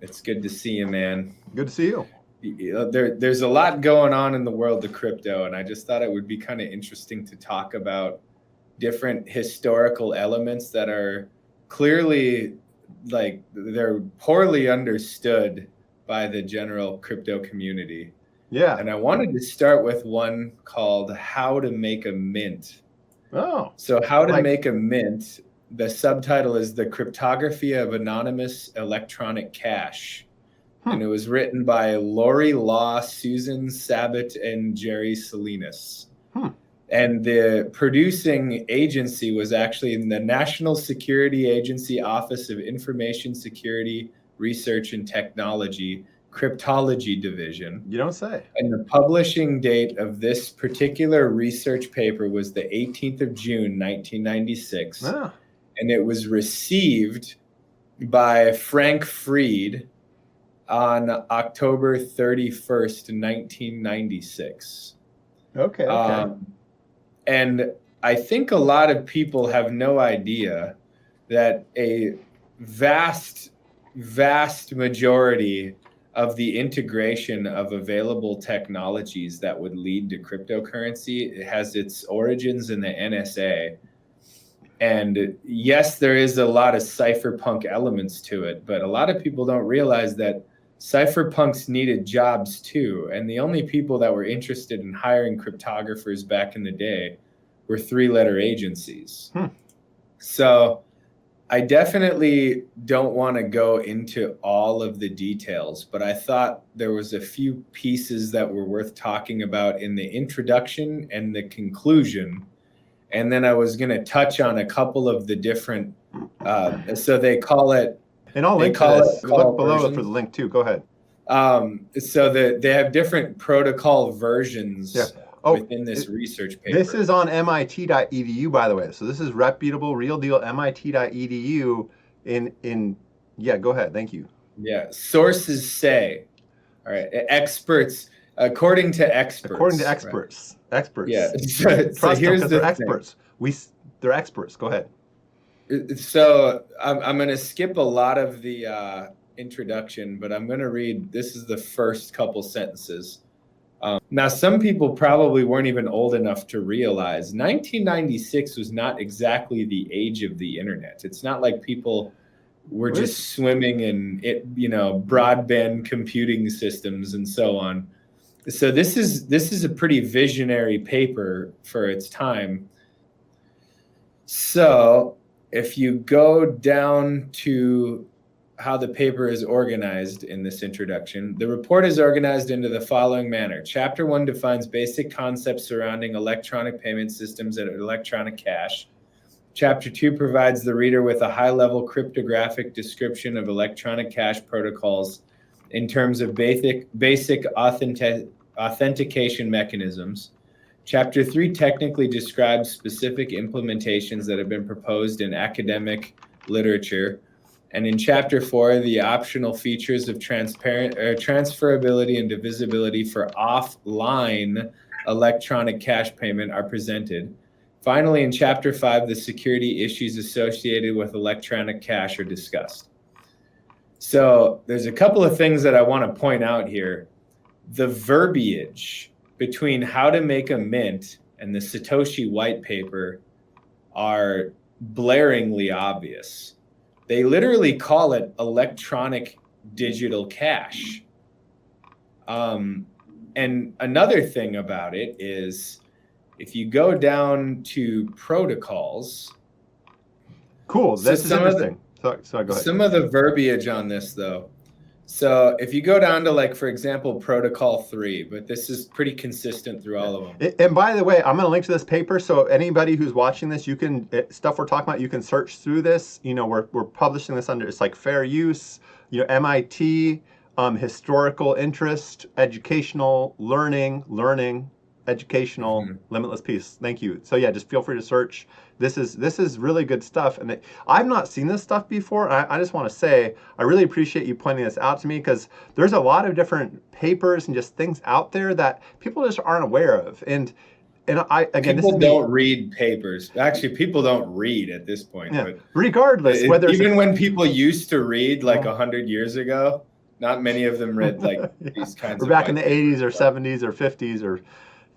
It's good to see you, man. Good to see you. There's a lot going on in the world of crypto, and I just thought it would be kind of interesting to talk about different historical elements that are clearly like they're poorly understood by the general crypto community. Yeah. And I wanted to start with one called How to Make a Mint. Oh. So How to Make a Mint, the subtitle is The Cryptography of Anonymous Electronic Cash. And it was written by Lori Law, Susan Sabat, and Jerry Salinas. And the producing agency was actually in the National Security Agency Office of Information Security Research and Technology, Cryptology Division. You don't say. And the publishing date of this particular research paper was the 18th of June, 1996. Ah. And it was received by Frank Fried on October 31st, 1996. Okay. And I think a lot of people have no idea that a vast majority of the integration of available technologies that would lead to cryptocurrency, it has its origins in the NSA. And yes, there is a lot of cypherpunk elements to it, but a lot of people don't realize that cypherpunks needed jobs too. And the only people that were interested in hiring cryptographers back in the day were three-letter agencies. So I definitely don't want to go into all of the details, but I thought there was a few pieces that were worth talking about in the introduction and the conclusion. And then I was going to touch on a couple of the different, so they call it. And I'll link to this. Look below for the link too. Go ahead. So they have different protocol versions within this research paper. This is on MIT.edu, by the way. So this is reputable, real deal, MIT.edu. Yeah, go ahead. Thank you. Yeah, sources say, all right, experts, according to experts. According to experts. Right? Experts. Yeah. So here's they're experts. They're experts. Go ahead. So I'm going to skip a lot of the introduction, but I'm going to read, this is the first couple sentences. Now, some people probably weren't even old enough to realize 1996 was not exactly the age of the internet. It's not like people were just swimming in broadband computing systems and so on. So this is a pretty visionary paper for its time. So if you go down to how the paper is organized in this introduction, the report is organized into the following manner. Chapter 1 defines basic concepts surrounding electronic payment systems and electronic cash. Chapter 2 provides the reader with a high-level cryptographic description of electronic cash protocols in terms of basic authentication mechanisms. Chapter 3 technically describes specific implementations that have been proposed in academic literature. And in Chapter 4, the optional features of transferability and divisibility for offline electronic cash payment are presented. Finally, in Chapter 5, the security issues associated with electronic cash are discussed. So there's a couple of things that I want to point out here. The verbiage between How to Make a Mint and the Satoshi white paper are blaringly obvious. They literally call it electronic digital cash. And another thing about it is if you go down to protocols. Cool. This is interesting. So go ahead. Some of the verbiage on this, though. So if you go down to, like, for example, protocol 3, but this is pretty consistent through all of them. And by the way, I'm going to link to this paper. So anybody who's watching this, you can, stuff we're talking about, you can search through this. We're publishing this under, it's like fair use, MIT, historical interest, educational, learning, educational, limitless peace. Thank you. So yeah, just feel free to search. This is really good stuff, and I've not seen this stuff before. I just want to say I really appreciate you pointing this out to me, because there's a lot of different papers and just things out there that people just aren't aware of. And and again, people this is don't read papers. Actually, people don't read at this point. Yeah. But Regardless, whether even when people used to read like 100 years ago, not many of them read like these kinds or of back in white the 80s papers. or 70s or 50s or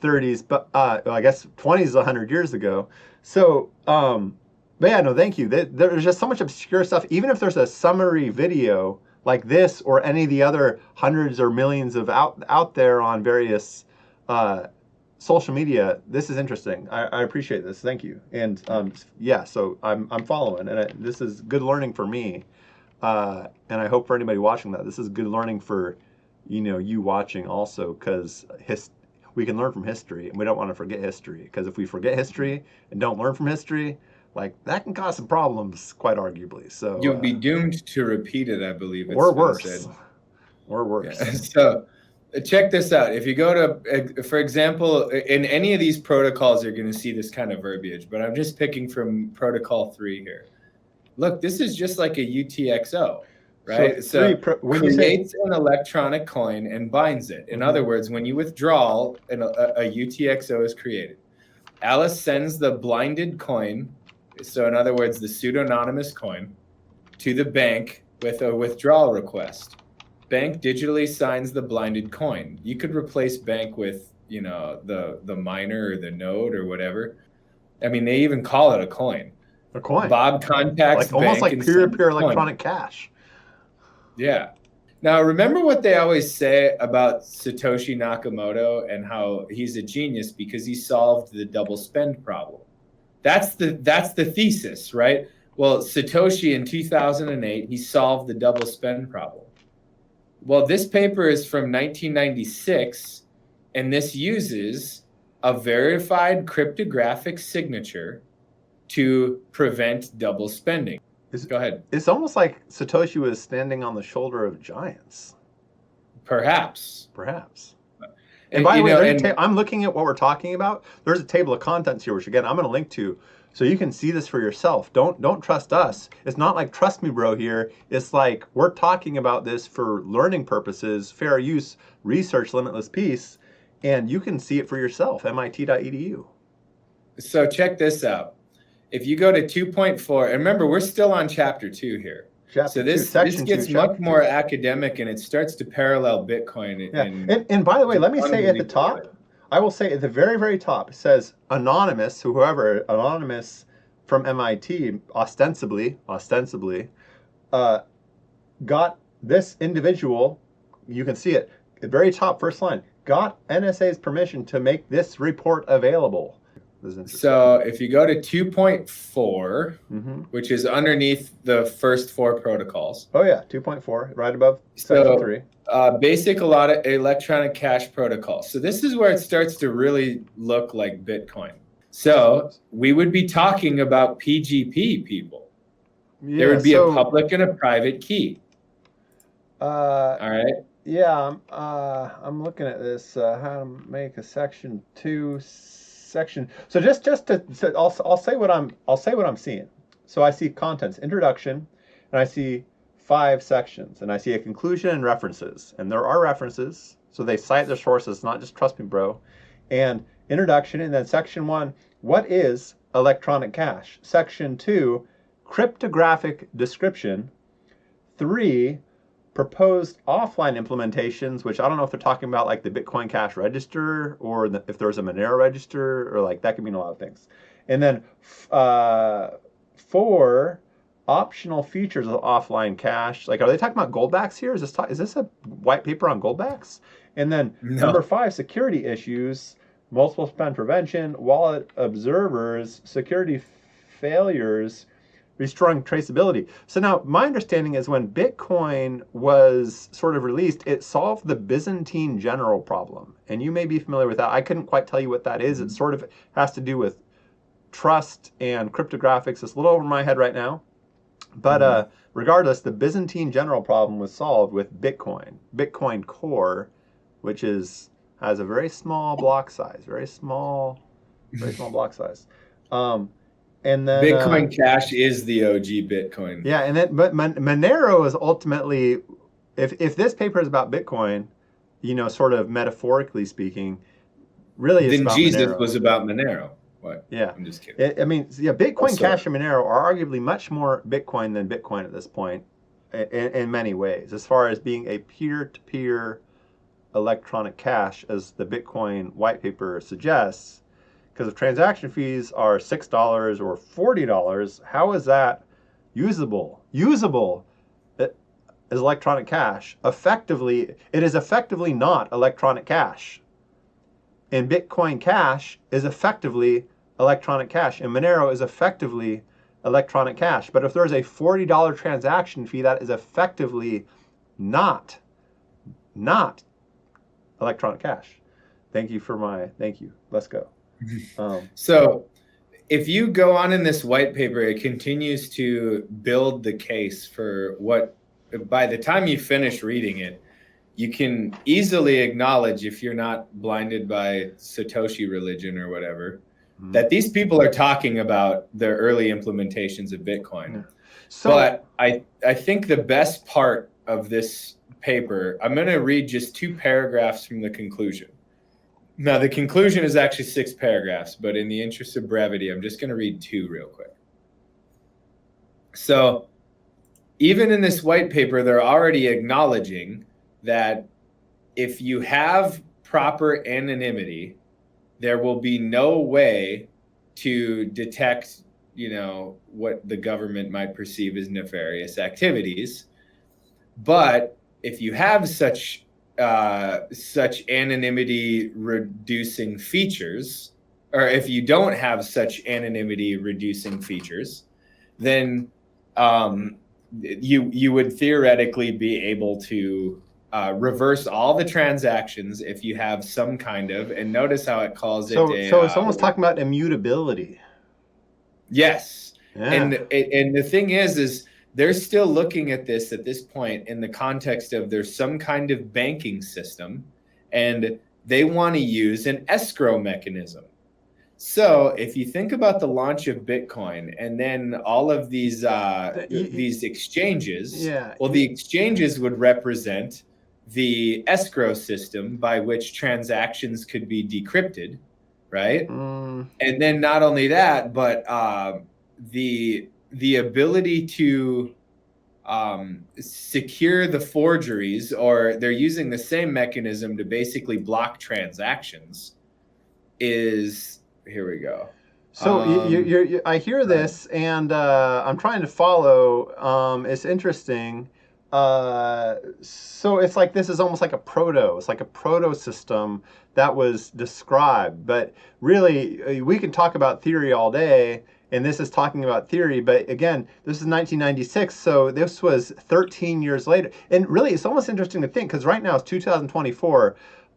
30s, but well, I guess 20s is 100 years ago. So, but yeah, no, thank you. There's just so much obscure stuff. Even if there's a summary video like this or any of the other hundreds or millions of out there on various social media, this is interesting. I appreciate this. Thank you. And yeah, so I'm following, and this is good learning for me. And I hope for anybody watching that, this is good learning for, you watching also, because we can learn from history, and we don't want to forget history. Because if we forget history and don't learn from history, like that can cause some problems, quite arguably. So You'll be doomed to repeat it, I believe. Or worse. Or worse. Yeah. So check this out. If you go to, for example, in any of these protocols, you're going to see this kind of verbiage, but I'm just picking from protocol 3 here. Look, this is just like a UTXO, right? So creates an electronic coin and binds it. In other words, when you withdraw, a UTXO is created. Alice sends the blinded coin, so in other words, the pseudonymous coin, to the bank with a withdrawal request. Bank digitally signs the blinded coin. You could replace bank with, the miner or the node or whatever. I mean, they even call it a coin. A coin. Bob contacts bank, almost like peer-to-peer electronic cash. Yeah. Now, remember what they always say about Satoshi Nakamoto and how he's a genius because he solved the double spend problem. That's the thesis, right? Well, Satoshi in 2008, he solved the double spend problem. Well, this paper is from 1996, and this uses a verified cryptographic signature to prevent double spending. Go ahead. It's almost like Satoshi was standing on the shoulder of giants. Perhaps. And by the way, I'm looking at what we're talking about. There's a table of contents here, which again, I'm going to link to, so you can see this for yourself. Don't trust us. It's not like trust me, bro here. It's like we're talking about this for learning purposes, fair use, research, limitless peace, and you can see it for yourself, mit.edu. So check this out. If you go to 2.4, and remember, we're still on chapter 2 here. So this gets much more academic, and it starts to parallel Bitcoin. Yeah. And by the way, let me say at the top, I will say at the very, very top, it says anonymous, anonymous from MIT, ostensibly, got this individual, you can see it, at the very top, first line, got NSA's permission to make this report available. So if you go to 2.4, which is underneath the first 4 protocols. Oh yeah, 2.4, right above section 3. Basic a lot of electronic cash protocols. So this is where it starts to really look like Bitcoin. So we would be talking about PGP, people. Yeah, there would be a public and a private key. All right. Yeah, I'm looking at this. How to make a section 2 section. So just to I'll say what I'm seeing. So I see contents, introduction, and I see 5 sections, and I see a conclusion and references, and there are references, so they cite their sources, not just trust me, bro. And introduction, and then section 1, what is electronic cash? Section 2, cryptographic description. 3, proposed offline implementations, which I don't know if they're talking about like the Bitcoin Cash register or if there's a Monero register, or like that could mean a lot of things. And then 4, optional features of offline cash. Like, are they talking about goldbacks here? Is this a white paper on goldbacks? And then number 5, security issues, multiple spend prevention, wallet observers, security failures, restoring traceability. So now my understanding is when Bitcoin was sort of released, it solved the Byzantine general problem. And you may be familiar with that. I couldn't quite tell you what that is. It sort of has to do with trust and cryptographics. It's a little over my head right now. But regardless, the Byzantine general problem was solved with Bitcoin. Bitcoin Core, which has a very small block size, very small block size. And then Bitcoin Cash is the OG Bitcoin. Yeah, and then but Monero is ultimately, if this paper is about Bitcoin, sort of metaphorically speaking, Really, it's Then about Jesus Monero. was about Monero. What? Yeah, I'm just kidding. I mean, yeah, Bitcoin Also, Cash and Monero are arguably much more Bitcoin than Bitcoin at this point, in many ways, as far as being a peer-to-peer electronic cash, as the Bitcoin white paper suggests. Because if transaction fees are $6 or $40, how is that usable? Usable as electronic cash. Effectively, it is effectively not electronic cash. And Bitcoin Cash is effectively electronic cash, and Monero is effectively electronic cash. But if there's a $40 transaction fee, that is effectively not electronic cash. Thank you. Let's go. so if you go on in this white paper, it continues to build the case for what, by the time you finish reading it, you can easily acknowledge, if you're not blinded by Satoshi religion or whatever, that these people are talking about the early implementations of Bitcoin. Yeah. So, but I think the best part of this paper, I'm going to read just 2 paragraphs from the conclusion. Now, the conclusion is actually 6 paragraphs, but in the interest of brevity, I'm just going to read 2 real quick. So even in this white paper, they're already acknowledging that if you have proper anonymity, there will be no way to detect, what the government might perceive as nefarious activities. But if you have such anonymity reducing features, or if you don't have such anonymity reducing features, then you would theoretically be able to reverse all the transactions if you have some kind of, and notice how it calls it. So it's almost talking about immutability. Yes. Yeah. And the thing is they're still looking at this point in the context of there's some kind of banking system, and they want to use an escrow mechanism. So if you think about the launch of Bitcoin and then all of these exchanges, the exchanges would represent the escrow system by which transactions could be decrypted, right? And then not only that, but the ability to secure the forgeries, or they're using the same mechanism to basically block transactions, is... Here we go. So I hear this, and I'm trying to follow. It's interesting. So it's like this is almost like it's like a proto system that was described. But really, we can talk about theory all day, and this is talking about theory. But again, this is 1996, so this was 13 years later. And really, it's almost interesting to think, because right now it's 2024.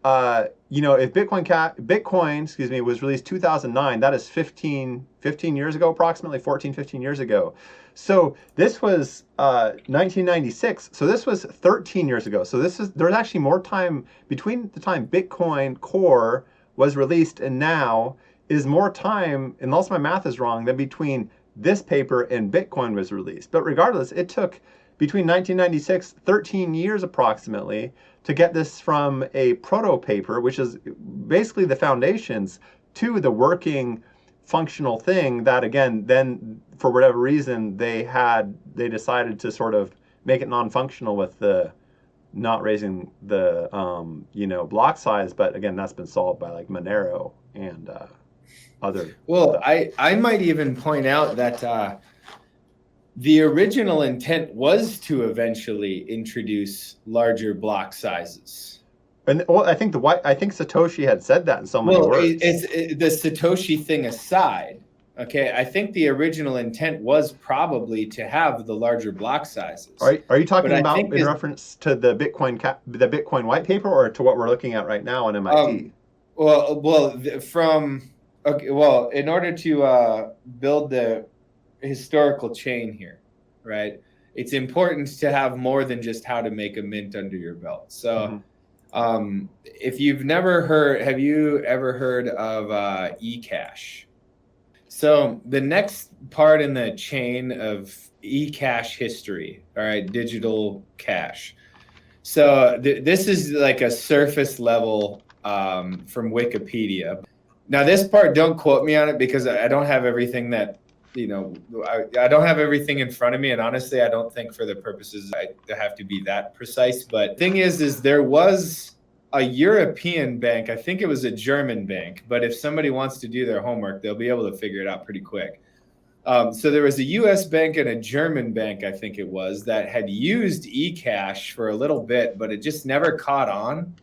If Bitcoin was released 2009, that is 15 years ago, approximately 14, 15 years ago. So this was 1996. So this was 13 years ago. So there's actually more time between the time Bitcoin Core was released and now is more time, unless my math is wrong, than between this paper and Bitcoin was released. But regardless, it took between 1996, 13 years approximately, to get this from a proto paper, which is basically the foundations, to the working functional thing that, again, then for whatever reason they decided to sort of make it non-functional with the not raising the block size. But again, that's been solved by like Monero and other stuff. I might even point out that the original intent was to eventually introduce larger block sizes. And I think Satoshi had said that in so many words. The Satoshi thing aside, okay, I think the original intent was probably to have the larger block sizes. Are you talking about in reference to the Bitcoin white paper, or to what we're looking at right now on MIT? In order to build the historical chain here, right, it's important to have more than just how to make a mint under your belt. So if you've never heard, have you ever heard of eCash? So the next part in the chain of eCash history, all right, digital cash. So this is like a surface level from Wikipedia. Now, this part, don't quote me on it because I don't have everything that, I don't have everything in front of me. And honestly, I don't think for the purposes I have to be that precise. But thing is there was a European bank. I think it was a German bank. But if somebody wants to do their homework, they'll be able to figure it out pretty quick. So there was a US bank and a German bank, I think it was, that had used eCash for a little bit, but it just never caught on.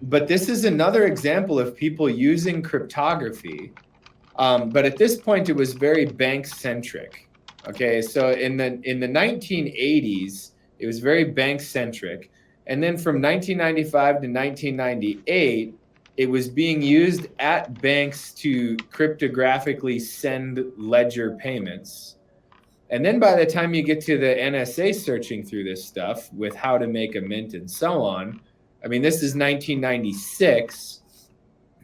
But this is another example of people using cryptography. But at this point, it was very bank-centric. Okay, so in the 1980s, it was very bank-centric. And then from 1995 to 1998, it was being used at banks to cryptographically send ledger payments. And then by the time you get to the NSA searching through this stuff with how to make a mint and so on, I mean, this is 1996.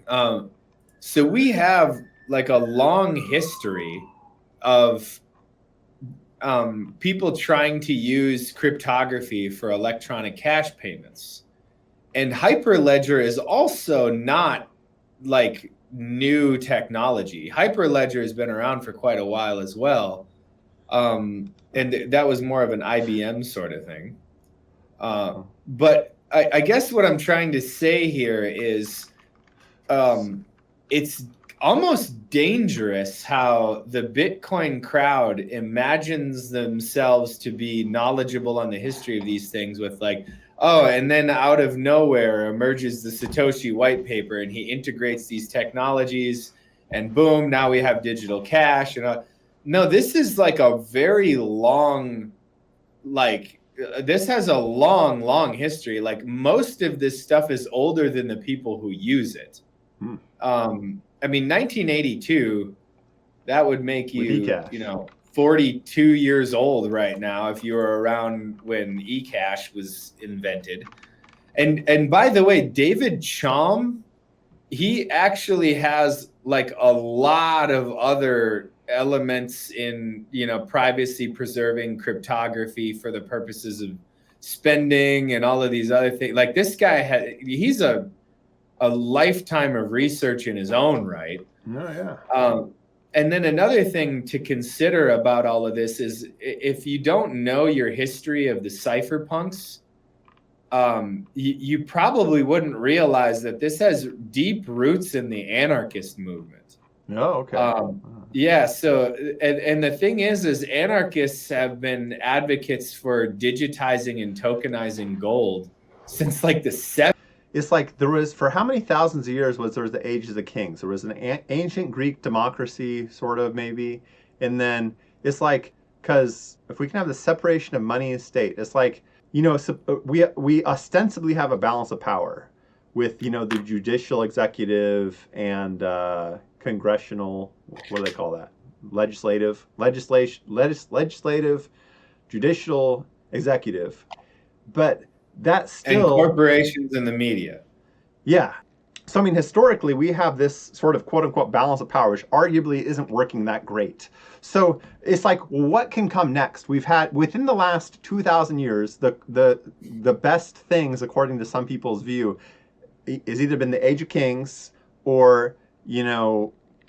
So we have like a long history of people trying to use cryptography for electronic cash payments. And Hyperledger is also not like new technology. Hyperledger has been around for quite a while as well. And that was more of an IBM sort of thing. But I guess what I'm trying to say here is it's almost dangerous how the Bitcoin crowd imagines themselves to be knowledgeable on the history of these things with like, oh, and then out of nowhere emerges the Satoshi white paper and he integrates these technologies and boom, now we have digital cash. No, this is like a very long, this has a long, long history. Like most of this stuff is older than the people who use it. I mean, 1982, that would make you, 42 years old right now if you were around when eCash was invented. And by the way, David Chaum, he actually has like a lot of other elements in, privacy preserving cryptography for the purposes of spending and all of these other things. Like this guy he's a lifetime of research in his own right. Oh, yeah. And then another thing to consider about all of this is if you don't know your history of the cypherpunks, you probably wouldn't realize that this has deep roots in the anarchist movement. Oh, okay. Yeah. So, and the thing is anarchists have been advocates for digitizing and tokenizing gold since like the 70s. It's like there was, for how many thousands of years there was the ages of kings? There was an ancient Greek democracy, sort of maybe. And then it's like, because if we can have the separation of money and state, it's like, we ostensibly have a balance of power with, the judicial, executive, and congressional, what do they call that? Legislative, judicial, executive. But that's still... And corporations and the media. Yeah. So, I mean, historically, we have this sort of quote-unquote balance of power, which arguably isn't working that great. So it's like, what can come next? We've had, within the last 2,000 years, the best things, according to some people's view, is either been the Age of Kings or,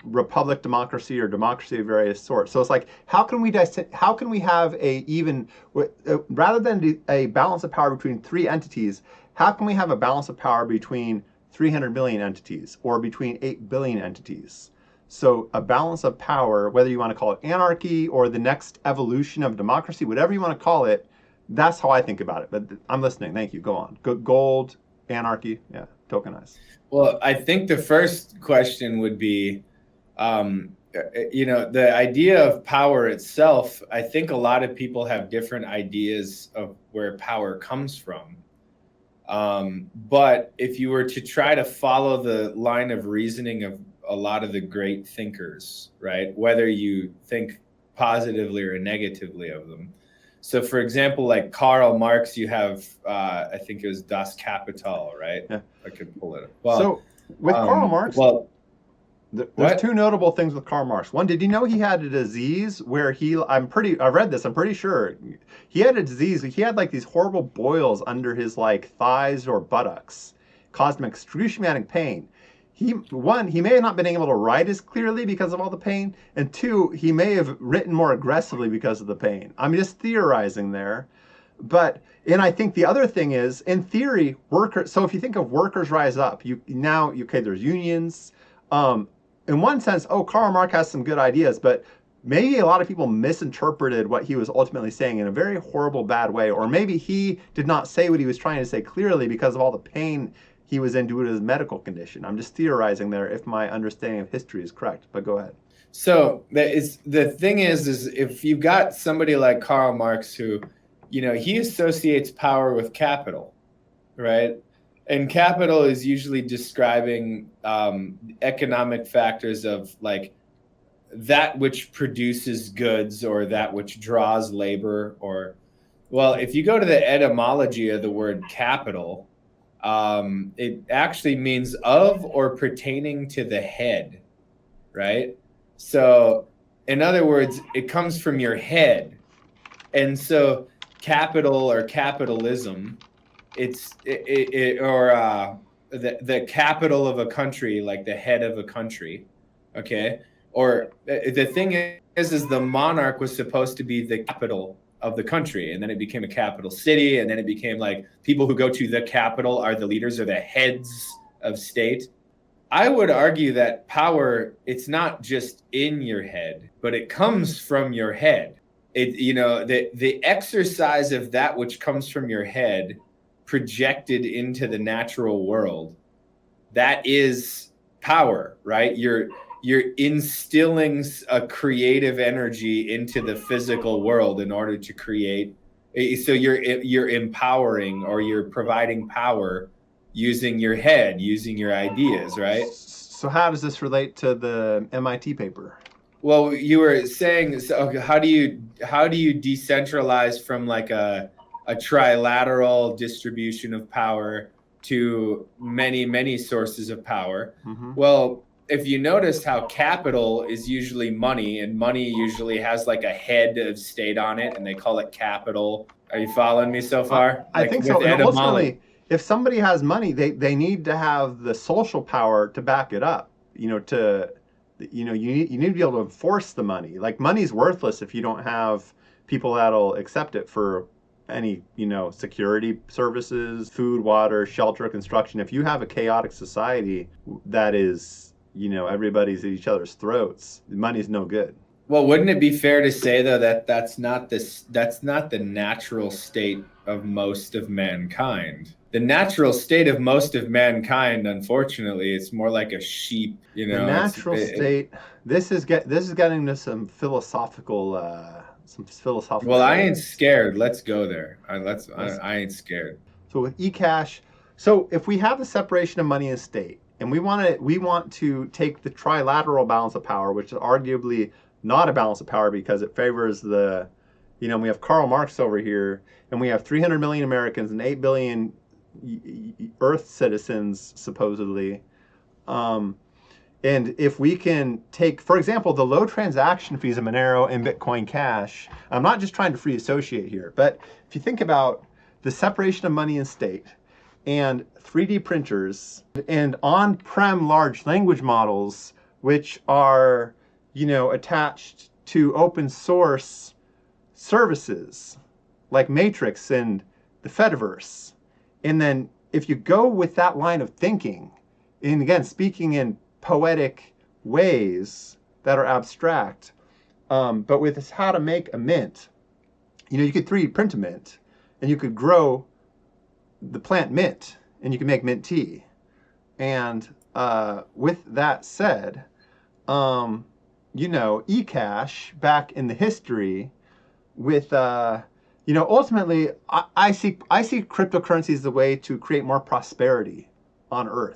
republic democracy or democracy of various sorts. So it's like, how can we have rather than a balance of power between three entities, how can we have a balance of power between 300 million entities or between 8 billion entities? So a balance of power, whether you want to call it anarchy or the next evolution of democracy, whatever you want to call it, that's how I think about it. But I'm listening. Thank you. Go on. Gold, anarchy, yeah, tokenize. Well, I think the first question would be, the idea of power itself. I think a lot of people have different ideas of where power comes from. But if you were to try to follow the line of reasoning of a lot of the great thinkers, right, whether you think positively or negatively of them. So, for example, like Karl Marx, you have, I think it was Das Kapital, right? Yeah. I could pull it up. Well, so with Karl Marx, there's two notable things with Karl Marx. One, did you know he had a disease where I read this, I'm pretty sure. He had a disease, he had like these horrible boils under his like thighs or buttocks caused him excruciating pain. He may have not been able to write as clearly because of all the pain, and two, he may have written more aggressively because of the pain. I'm just theorizing there. And I think the other thing is, in theory, so if you think of workers rise up, there's unions. In one sense, Karl Marx has some good ideas, but maybe a lot of people misinterpreted what he was ultimately saying in a very horrible, bad way. Or maybe he did not say what he was trying to say clearly because of all the pain he was in due to his medical condition. I'm just theorizing there if my understanding of history is correct, but go ahead. So the thing is if you've got somebody like Karl Marx who, he associates power with capital, right? And capital is usually describing economic factors of like that which produces goods or that which draws labor. If you go to the etymology of the word capital, it actually means of or pertaining to the head, right? So in other words, it comes from your head. And so capital or capitalism, the capital of a country, like the head of a country, okay? Or the thing is the monarch was supposed to be the capital of the country, and then it became a capital city, and then it became like people who go to the capital are the leaders or the heads of state. I would argue that power, it's not just in your head, but it comes from your head. The exercise of that which comes from your head projected into the natural world, that is power, right? You're instilling a creative energy into the physical world in order to create. So you're empowering, or you're providing power using your head, using your ideas, right? So how does this relate to the MIT paper? Well, you were saying, so how do you decentralize from like a trilateral distribution of power to many sources of power? Mm-hmm. Well, if you notice how capital is usually money, and money usually has like a head of state on it, and they call it capital. Are you following me so far? I think so. And ultimately, if somebody has money, they need to have the social power to back it up. You need to be able to enforce the money. Like, money's worthless if you don't have people that'll accept it for any, security services, food, water, shelter, construction. If you have a chaotic society that is, everybody's at each other's throats, money's no good. Well, wouldn't it be fair to say though that that's not the natural state of most of mankind? The natural state of most of mankind, unfortunately, it's more like a sheep. The natural state. This is getting into some philosophical. Well, I ain't scared. Let's go there. I ain't scared. So with eCash, so if we have the separation of money and state, and we want to take the trilateral balance of power, which is arguably not a balance of power because it favors we have Karl Marx over here, and we have 300 million Americans and 8 billion Earth citizens, supposedly. And if we can take, for example, the low transaction fees of Monero and Bitcoin Cash, I'm not just trying to free associate here, but if you think about the separation of money and state, and 3D printers, and on-prem large language models, which are, attached to open source services like Matrix and the Fediverse. And then if you go with that line of thinking, and again, speaking in poetic ways that are abstract, but with this how to make a mint, you could 3D print a mint, and you could grow the plant mint, and you can make mint tea. And with that said, eCash back in the history with, ultimately, I see cryptocurrency as the way to create more prosperity on Earth.